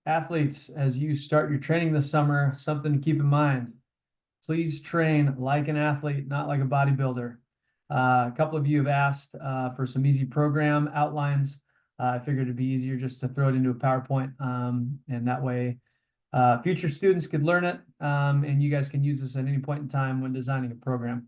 Athletes, as you start your training this summer, something to keep in mind. Please train like an athlete, not like a bodybuilder. A couple of you have asked for some easy program outlines. I figured it'd be easier just to throw it into a PowerPoint, and that way future students could learn it, and you guys can use this at any point in time when designing a program.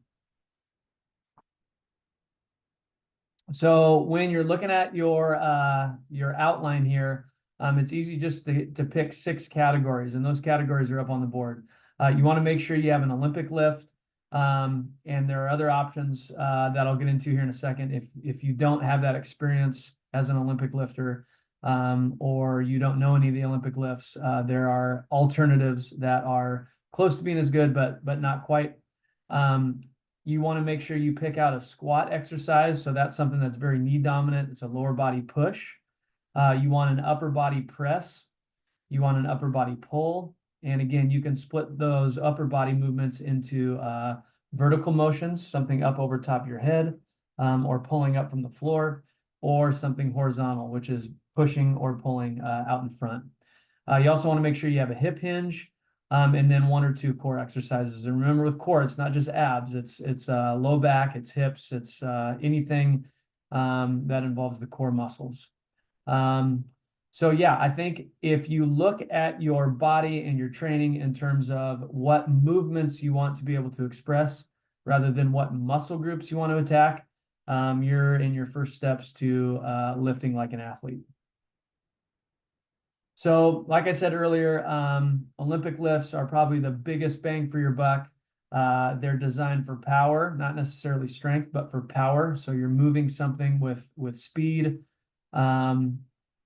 So when you're looking at your outline here, it's easy just to pick 6 categories, and those categories are up on the board. You want to make sure you have an Olympic lift, and there are other options that I'll get into here in a second. If you don't have that experience as an Olympic lifter, or you don't know any of the Olympic lifts, there are alternatives that are close to being as good, but not quite. You want to make sure you pick out a squat exercise. So that's something that's very knee dominant. It's a lower body push. You want an upper body press. You want an upper body pull. And again, you can split those upper body movements into vertical motions, something up over top of your head, or pulling up from the floor, or something horizontal, which is pushing or pulling out in front. You also want to make sure you have a hip hinge. And then 1 or 2 core exercises. And remember, with core, it's not just abs. It's low back, it's hips, it's anything that involves the core muscles. So yeah, I think if you look at your body and your training in terms of what movements you want to be able to express, rather than what muscle groups you want to attack, you're in your first steps to lifting like an athlete. So like I said earlier, Olympic lifts are probably the biggest bang for your buck. They're designed for power, not necessarily strength, but for power. So you're moving something with speed.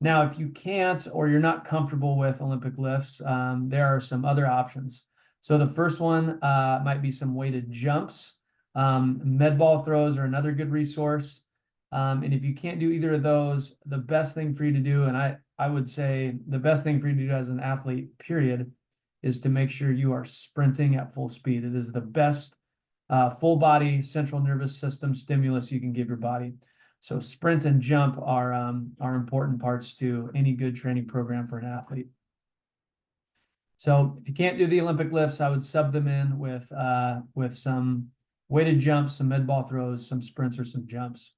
Now, if you can't or you're not comfortable with Olympic lifts, there are some other options. So the first one might be some weighted jumps. Med ball throws are another good resource. And if you can't do either of those, the best thing for you to do, and I would say the best thing for you to do as an athlete, period, is to make sure you are sprinting at full speed. It is the best full body central nervous system stimulus you can give your body. So sprint and jump are important parts to any good training program for an athlete. So if you can't do the Olympic lifts, I would sub them in with some weighted jumps, some med ball throws, some sprints, or some jumps.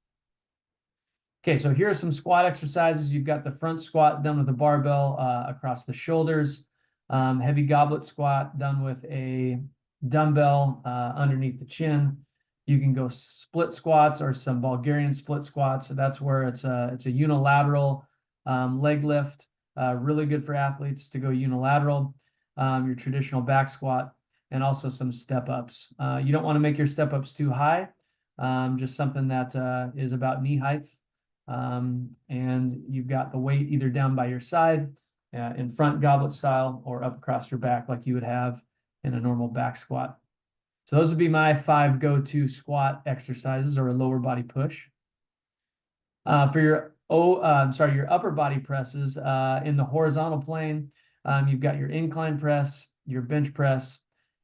Okay, so here are some squat exercises. You've got the front squat done with a barbell across the shoulders, heavy goblet squat done with a dumbbell underneath the chin. You can go split squats or some Bulgarian split squats. So that's where it's a unilateral leg lift, really good for athletes to go unilateral. Your traditional back squat, and also some step ups. You don't want to make your step ups too high, just something that is about knee height. And you've got the weight either down by your side, in front goblet style, or up across your back like you would have in a normal back squat. So those would be my 5 go-to squat exercises, or a lower body push. For your your upper body presses, in the horizontal plane, you've got your incline press, your bench press,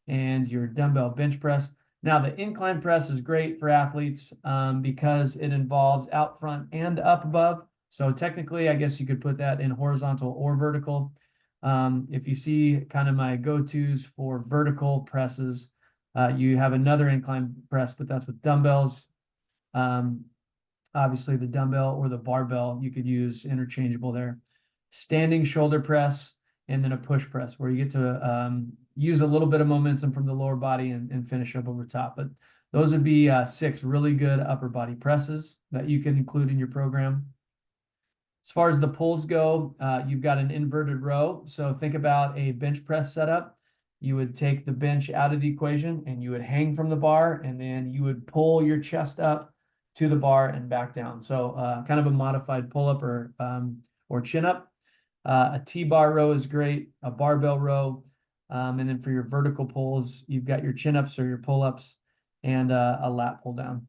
and your dumbbell bench press. Now, the incline press is great for athletes because it involves out front and up above. So technically, I guess you could put that in horizontal or vertical. If you see kind of my go-tos for vertical presses, you have another incline press, but that's with dumbbells. Obviously, the dumbbell or the barbell you could use interchangeable there. Standing shoulder press, and then a push press where you get to use a little bit of momentum from the lower body and finish up over top. But those would be 6 really good upper body presses that you can include in your program. As far as the pulls go, you've got an inverted row. So think about a bench press setup. You would take the bench out of the equation and you would hang from the bar, and then you would pull your chest up to the bar and back down. So kind of a modified pull-up or chin up. A T-bar row is great, a barbell row. And then for your vertical pulls, you've got your chin-ups or your pull-ups, and a lat pull down.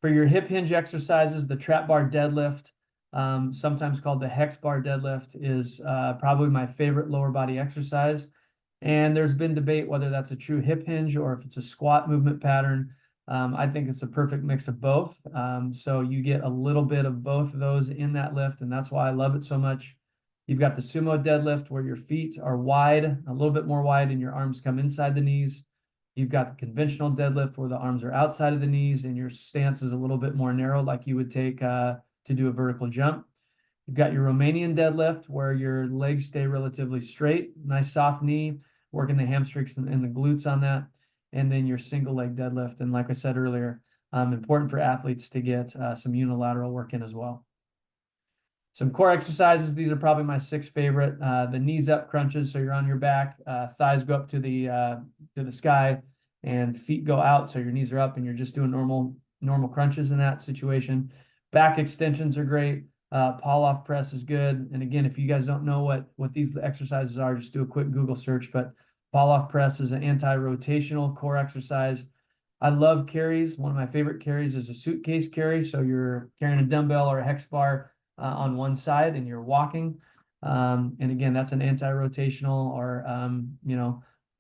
For your hip hinge exercises, the trap bar deadlift, sometimes called the hex bar deadlift, is probably my favorite lower body exercise. And there's been debate whether that's a true hip hinge or if it's a squat movement pattern. I think it's a perfect mix of both. So you get a little bit of both of those in that lift, and that's why I love it so much. You've got the sumo deadlift where your feet are wide, a little bit more wide, and your arms come inside the knees. You've got the conventional deadlift where the arms are outside of the knees and your stance is a little bit more narrow, like you would take to do a vertical jump. You've got your Romanian deadlift where your legs stay relatively straight, nice soft knee, working the hamstrings and the glutes on that. And then your single leg deadlift. And like I said earlier, important for athletes to get some unilateral work in as well. Some core exercises. These are probably my 6 favorite. The knees up crunches, so you're on your back, thighs go up to the sky, and feet go out, so your knees are up, and you're just doing normal crunches in that situation. Back extensions are great. Pull-off press is good. And again, if you guys don't know what these exercises are, just do a quick Google search. But pull-off press is an anti-rotational core exercise. I love carries. One of my favorite carries is a suitcase carry. So you're carrying a dumbbell or a hex bar on one side and you're walking. And again, that's an anti-rotational or,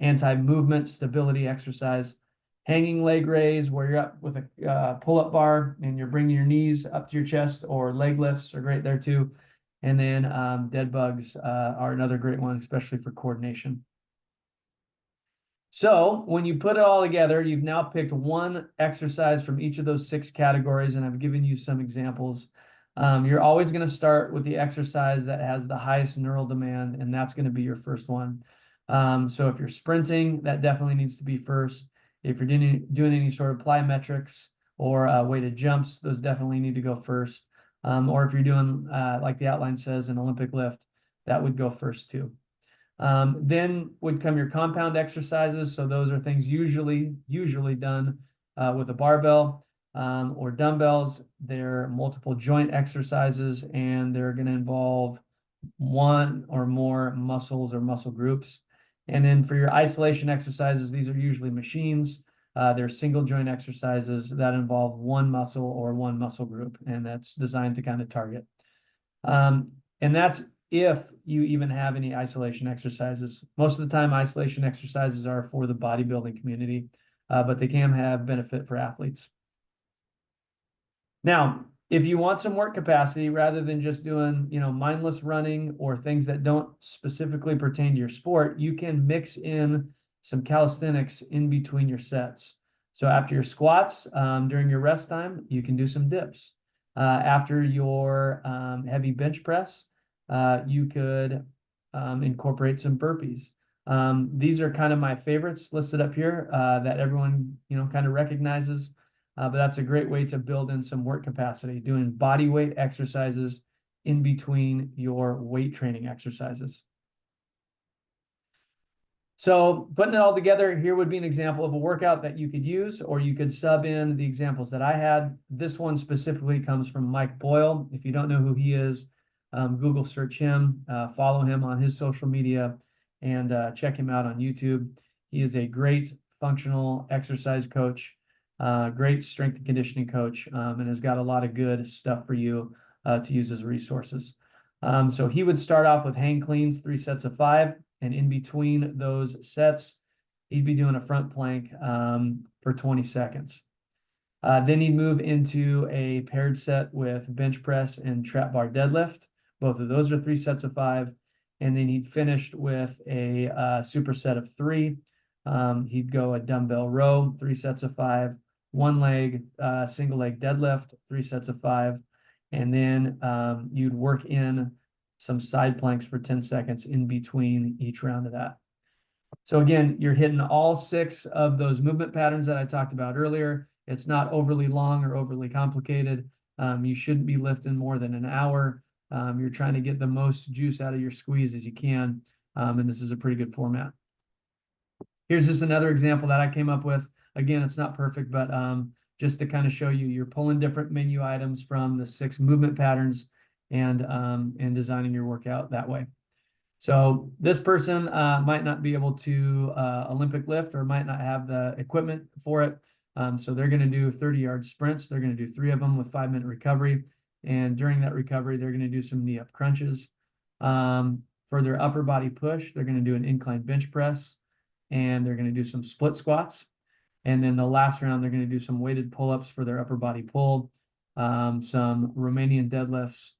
anti-movement stability exercise. Hanging leg raise where you're up with a pull-up bar and you're bringing your knees up to your chest, or leg lifts are great there too. And then dead bugs are another great one, especially for coordination. So when you put it all together, you've now picked one exercise from each of those 6 categories, and I've given you some examples. You're always going to start with the exercise that has the highest neural demand, and that's going to be your first one. So if you're sprinting, that definitely needs to be first. If you're doing any sort of plyometrics or weighted jumps, those definitely need to go first. Or if you're doing, like the outline says, an Olympic lift, that would go first too. Then would come your compound exercises. So those are things usually done with a barbell or dumbbells. They're multiple joint exercises, and they're going to involve one or more muscles or muscle groups. And then for your isolation exercises, these are usually machines. They're single joint exercises that involve one muscle or one muscle group, and that's designed to kind of target. And that's if you even have any isolation exercises. Most of the time, isolation exercises are for the bodybuilding community, but they can have benefit for athletes. Now, if you want some work capacity, rather than just doing, mindless running or things that don't specifically pertain to your sport, you can mix in some calisthenics in between your sets. So after your squats, during your rest time, you can do some dips. After your heavy bench press, you could incorporate some burpees. These are kind of my favorites listed up here that everyone, kind of recognizes. But that's a great way to build in some work capacity, doing body weight exercises in between your weight training exercises. So putting it all together, here would be an example of a workout that you could use, or you could sub in the examples that I had. This one specifically comes from Mike Boyle. If you don't know who he is, Google search him, follow him on his social media, and check him out on YouTube. He is a great functional exercise coach, great strength and conditioning coach, and has got a lot of good stuff for you to use as resources. So he would start off with hang cleans, 3 sets of 5. And in between those sets, he'd be doing a front plank for 20 seconds. Then he'd move into a paired set with bench press and trap bar deadlift. Both of those are 3 sets of 5. And then he'd finish with a superset of 3. He'd go a dumbbell row, 3 sets of 5, one leg, single leg deadlift, 3 sets of 5. And then you'd work in some side planks for 10 seconds in between each round of that. So again, you're hitting all 6 of those movement patterns that I talked about earlier. It's not overly long or overly complicated. You shouldn't be lifting more than an hour. You're trying to get the most juice out of your squeeze as you can. And this is a pretty good format. Here's just another example that I came up with. Again, it's not perfect, but just to kind of show you, you're pulling different menu items from the 6 movement patterns and designing your workout that way. So this person might not be able to Olympic lift, or might not have the equipment for it. So they're going to do 30-yard sprints. They're going to do 3 of them with 5-minute recovery. And during that recovery, they're going to do some knee up crunches. For their upper body push, they're going to do an incline bench press, and they're going to do some split squats. And then the last round, they're going to do some weighted pull-ups for their upper body pull, some Romanian deadlifts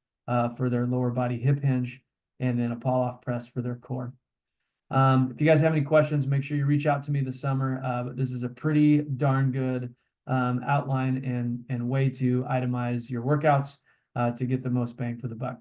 for their lower body hip hinge, and then a pull-off press for their core. If you guys have any questions, make sure you reach out to me this summer. But this is a pretty darn good outline and way to itemize your workouts to get the most bang for the buck.